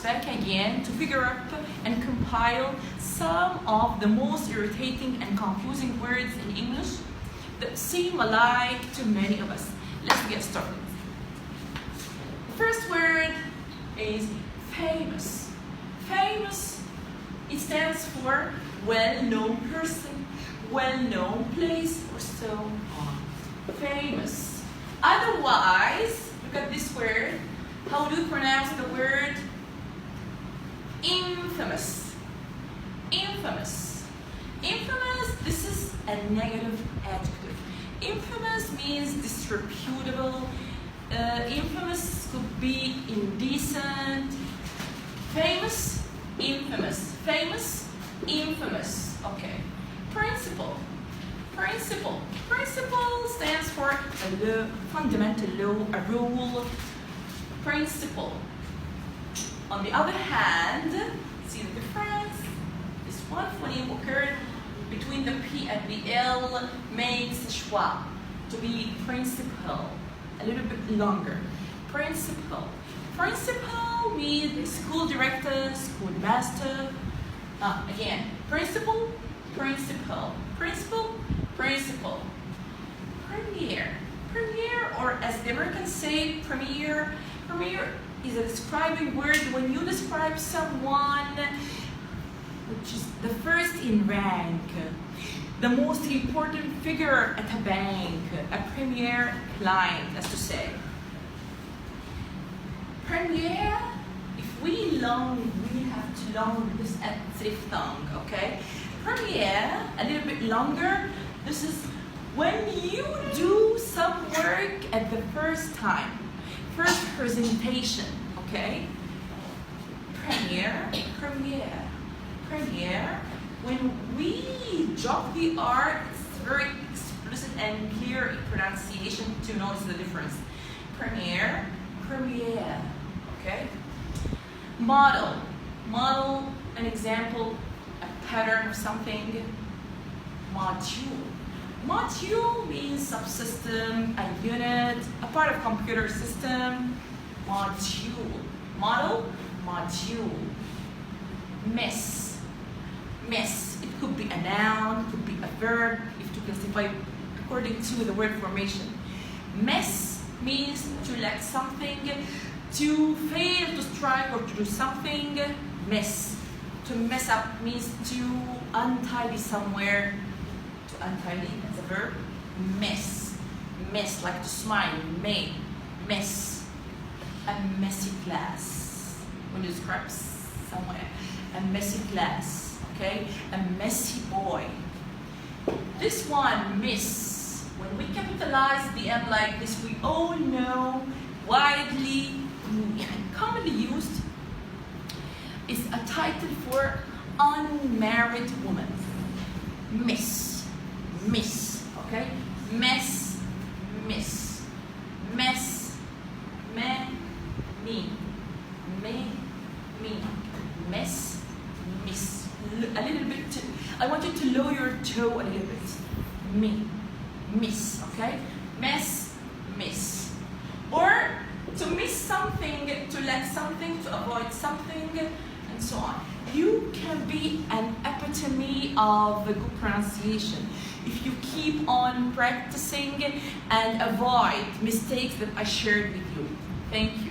back again to figure out and compile some of the most irritating and confusing words in English that seem alike to many of us. Let's get started. The first word is famous. Famous, it stands for well-known person, well-known place, or so on. Famous. Otherwise, look at this word. How do you pronounce the word infamous? Infamous. Infamous, this is a negative adjective. Infamous means disreputable. Infamous could be indecent. Famous, infamous. Famous, infamous. Okay. Principle. Principle. Principle stands for a law, fundamental law, a rule. Principle. On the other hand, see the difference? This one phoneme occurred between the P and the L makes schwa to be principle, a little bit longer. Principal. Principal means school director, school master. Again, principal, principal, principal, principal. Premiere. Premiere, or as the Americans say, premiere. Premiere is a describing word when you describe someone which is the first in rank, the most important figure at a bank, a premier client, as to say. Premiere, if we have to long this at diphthong, okay? Premiere, a little bit longer, this is when you do some work at the first time, first presentation, okay? Premiere, premiere, premiere. When we drop the R, it's very explicit and clear in pronunciation to notice the difference. Premiere, premiere, okay? Model, model, an example, a pattern of something. Module. Module means subsystem, a unit, a part of computer system. Module. Model, module. Mess. Mess. It could be a noun, it could be a verb, if to classify according to the word formation. Mess means to lack something, to fail to strike or to do something. Mess. To mess up means to untidy somewhere. To untidy as a verb. Mess. Mess, like to smile. May. Mess. A messy class. When you describe somewhere. A messy class. Okay? A messy boy. This one, miss. When we capitalize the M like this, we all know widely and commonly used is a title for unmarried woman. Miss. Miss. Okay? Mess. Miss. Mess. Me. Me. Me. Me. Mess. Miss. A little bit. I want you to lower your toe a little bit. Me. Miss. Okay? Mess. Miss. Or to miss something, to lack something, to avoid something, and so on. You can be an epitome of the good pronunciation if you keep on practicing and avoid mistakes that I shared with you. Thank you.